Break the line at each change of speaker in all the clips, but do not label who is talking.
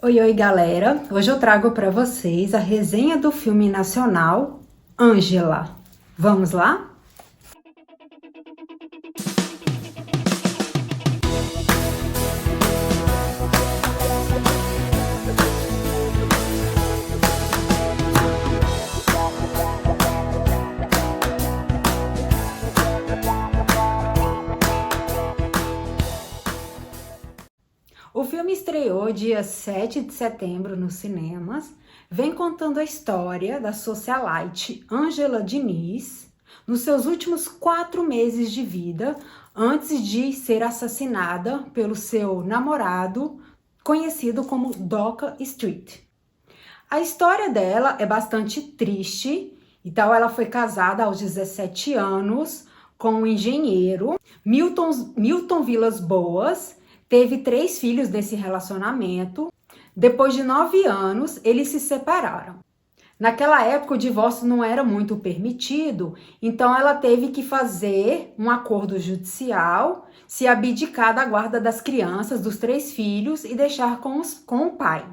Oi, oi, galera! Hoje eu trago para vocês a resenha do filme nacional Ângela. Vamos lá? O filme estreou dia 7 de setembro nos cinemas. Vem contando a história da socialite Ângela Diniz nos seus últimos 4 meses de vida, antes de ser assassinada pelo seu namorado, conhecido como Doca Street. A história dela é bastante triste. Então, ela foi casada aos 17 anos com um engenheiro, Milton Vilas Boas. Teve 3 filhos desse relacionamento. Depois de 9 anos, eles se separaram. Naquela época, o divórcio não era muito permitido, então ela teve que fazer um acordo judicial, se abdicar da guarda das crianças, dos 3 filhos, e deixar com o pai.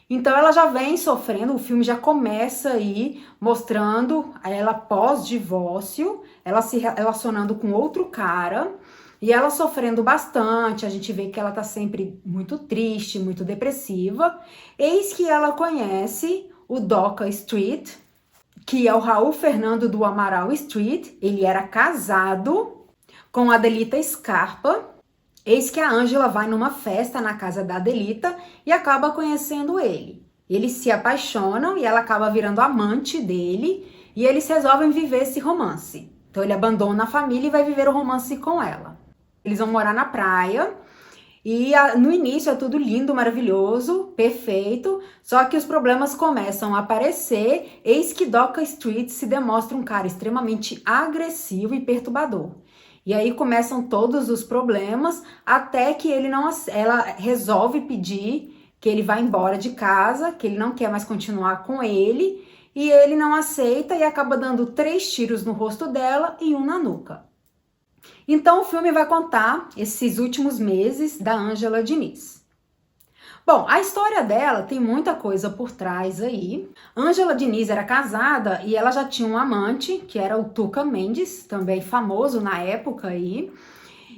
Então ela já vem sofrendo, o filme já começa aí mostrando ela pós-divórcio, ela se relacionando com outro cara, e ela sofrendo bastante. A gente vê que ela tá sempre muito triste, muito depressiva. Eis que ela conhece o Doca Street, que é o Raul Fernando do Amaral Street. Ele era casado com a Adelita Scarpa. Eis que a Ângela vai numa festa na casa da Adelita e acaba conhecendo ele. Eles se apaixonam e ela acaba virando amante dele, e eles resolvem viver esse romance. Então ele abandona a família e vai viver o romance com ela. Eles vão morar na praia e no início é tudo lindo, maravilhoso, perfeito, só que os problemas começam a aparecer. Eis que Doca Street se demonstra um cara extremamente agressivo e perturbador. E aí começam todos os problemas, até que ela resolve pedir que ele vá embora de casa, que ele não quer mais continuar com ele, e ele não aceita e acaba dando 3 tiros no rosto dela e 1 na nuca. Então o filme vai contar esses últimos meses da Ângela Diniz. Bom, a história dela tem muita coisa por trás aí. Ângela Diniz era casada e ela já tinha um amante, que era o Tuca Mendes, também famoso na época aí.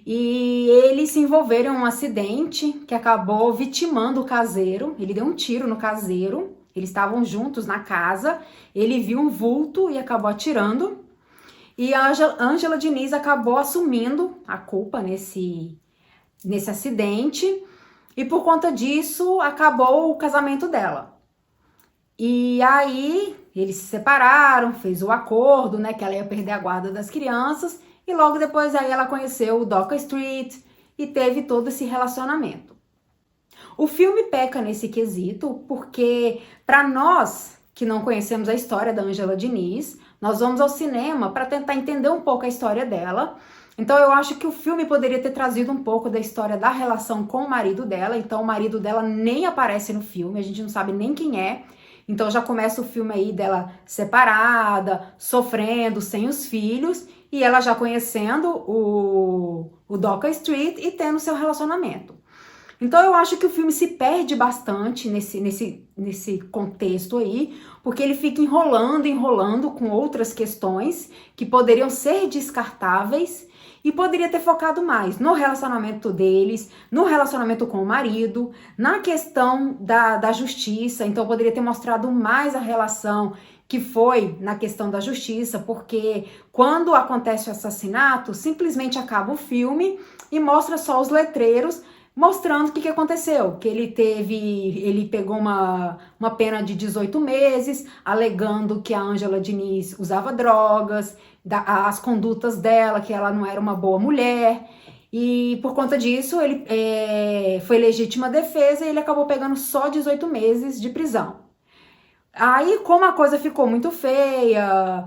E eles se envolveram em um acidente que acabou vitimando o caseiro. Ele deu um tiro no caseiro, eles estavam juntos na casa, ele viu um vulto e acabou atirando. E a Ângela Diniz acabou assumindo a culpa nesse acidente, e por conta disso acabou o casamento dela. E aí eles se separaram, fez o acordo, né, que ela ia perder a guarda das crianças, e logo depois aí ela conheceu o Doca Street e teve todo esse relacionamento. O filme peca nesse quesito porque, para nós que não conhecemos a história da Ângela Diniz, nós vamos ao cinema para tentar entender um pouco a história dela. Então eu acho que o filme poderia ter trazido um pouco da história da relação com o marido dela. Então o marido dela nem aparece no filme, a gente não sabe nem quem é. Então já começa o filme aí dela separada, sofrendo, sem os filhos, e ela já conhecendo o Doca Street e tendo seu relacionamento. Então eu acho que o filme se perde bastante nesse contexto aí, porque ele fica enrolando com outras questões que poderiam ser descartáveis, e poderia ter focado mais no relacionamento deles, no relacionamento com o marido, na questão da justiça. Então poderia ter mostrado mais a relação que foi na questão da justiça, porque quando acontece o assassinato, simplesmente acaba o filme e mostra só os letreiros, mostrando o que aconteceu, que ele pegou uma pena de 18 meses, alegando que a Ângela Diniz usava drogas, as condutas dela, que ela não era uma boa mulher, e por conta disso ele foi legítima defesa e ele acabou pegando só 18 meses de prisão. Aí, como a coisa ficou muito feia,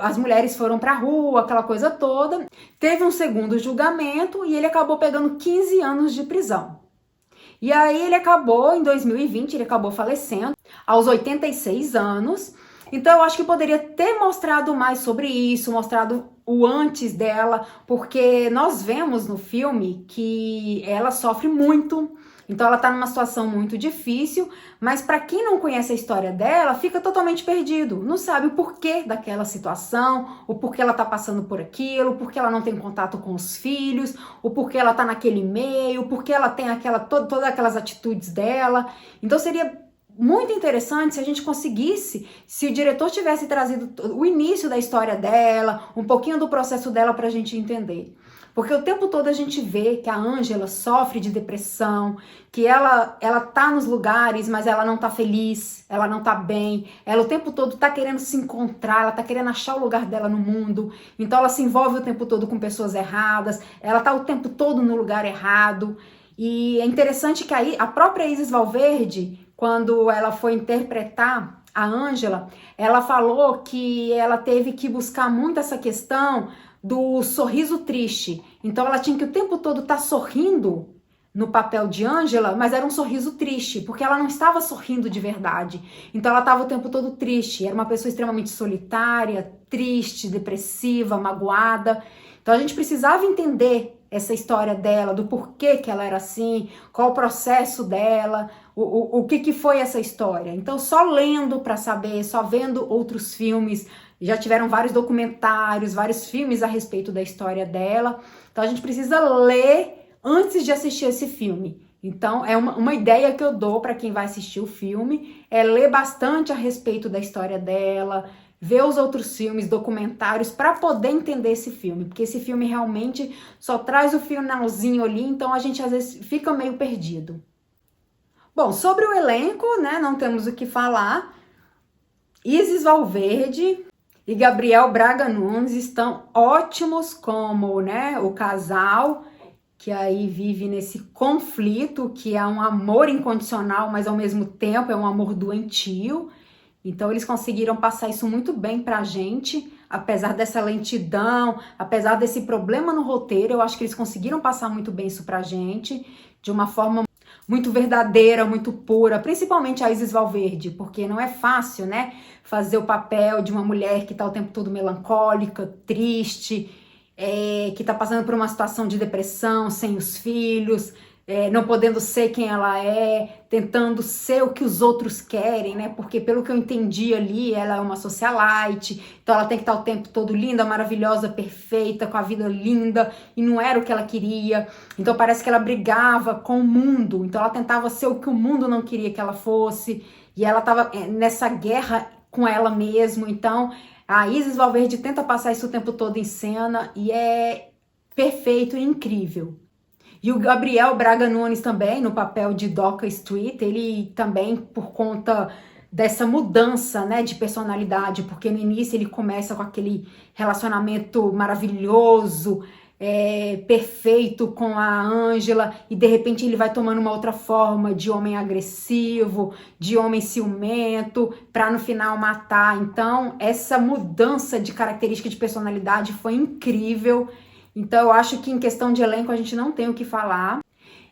as mulheres foram pra rua, aquela coisa toda, teve um segundo julgamento e ele acabou pegando 15 anos de prisão. E aí ele acabou, em 2020, ele acabou falecendo aos 86 anos. Então eu acho que poderia ter mostrado mais sobre isso, mostrado o antes dela, porque nós vemos no filme que ela sofre muito Então ela tá numa situação muito difícil, mas para quem não conhece a história dela, fica totalmente perdido. Não sabe o porquê daquela situação, o porquê ela tá passando por aquilo, o porquê ela não tem contato com os filhos, o porquê ela tá naquele meio, o porquê ela tem todas aquelas atitudes dela. Então seria muito interessante se a gente conseguisse, se o diretor tivesse trazido o início da história dela, um pouquinho do processo dela pra gente entender. Porque o tempo todo a gente vê que a Ângela sofre de depressão, que ela tá nos lugares, mas ela não tá feliz, ela não tá bem, ela o tempo todo tá querendo se encontrar, ela tá querendo achar o lugar dela no mundo, então ela se envolve o tempo todo com pessoas erradas, ela tá o tempo todo no lugar errado. E é interessante que aí a própria Isis Valverde, quando ela foi interpretar a Ângela, ela falou que ela teve que buscar muito essa questão do sorriso triste. Então ela tinha que o tempo todo estar sorrindo no papel de Ângela, mas era um sorriso triste, porque ela não estava sorrindo de verdade. Então ela estava o tempo todo triste, era uma pessoa extremamente solitária, triste, depressiva, magoada. Então a gente precisava entender essa história dela, do porquê que ela era assim, qual o processo dela, o que foi essa história. Então só lendo para saber, só vendo outros filmes, já tiveram vários documentários, vários filmes a respeito da história dela. Então a gente precisa ler antes de assistir esse filme. Então é uma ideia que eu dou para quem vai assistir o filme, é ler bastante a respeito da história dela, ver os outros filmes, documentários, para poder entender esse filme, porque esse filme realmente só traz o finalzinho ali, então a gente às vezes fica meio perdido. Bom, sobre o elenco, né, não temos o que falar. Isis Valverde e Gabriel Braga Nunes estão ótimos como, né, o casal que aí vive nesse conflito, que é um amor incondicional, mas ao mesmo tempo é um amor doentio. Então eles conseguiram passar isso muito bem pra gente, apesar dessa lentidão, apesar desse problema no roteiro, eu acho que eles conseguiram passar muito bem isso pra gente, de uma forma muito verdadeira, muito pura, principalmente a Isis Valverde, porque não é fácil, né, fazer o papel de uma mulher que tá o tempo todo melancólica, triste, que tá passando por uma situação de depressão, sem os filhos, não podendo ser quem ela é, tentando ser o que os outros querem, né? Porque pelo que eu entendi ali, ela é uma socialite, então ela tem que estar o tempo todo linda, maravilhosa, perfeita, com a vida linda, e não era o que ela queria. Então parece que ela brigava com o mundo, então ela tentava ser o que o mundo não queria que ela fosse, e ela estava nessa guerra com ela mesma. Então a Isis Valverde tenta passar isso o tempo todo em cena, e é perfeito e incrível. E o Gabriel Braga Nunes também, no papel de Doca Street, ele também, por conta dessa mudança, né, de personalidade, porque no início ele começa com aquele relacionamento maravilhoso, perfeito com a Ângela, e de repente ele vai tomando uma outra forma de homem agressivo, de homem ciumento, para no final matar. Então, essa mudança de característica de personalidade foi incrível. Então eu acho que em questão de elenco a gente não tem o que falar.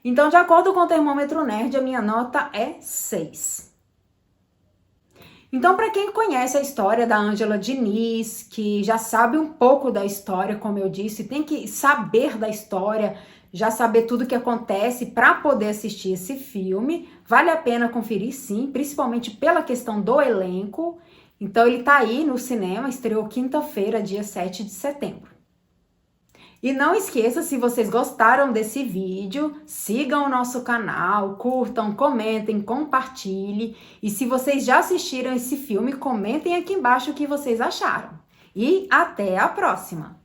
Então, de acordo com o Termômetro Nerd, a minha nota é 6. Então, para quem conhece a história da Ângela Diniz, que já sabe um pouco da história, como eu disse, tem que saber da história, já saber tudo o que acontece para poder assistir esse filme, vale a pena conferir sim, principalmente pela questão do elenco. Então ele tá aí no cinema, estreou quinta-feira, dia 7 de setembro. E não esqueça, se vocês gostaram desse vídeo, sigam o nosso canal, curtam, comentem, compartilhem. E se vocês já assistiram esse filme, comentem aqui embaixo o que vocês acharam. E até a próxima!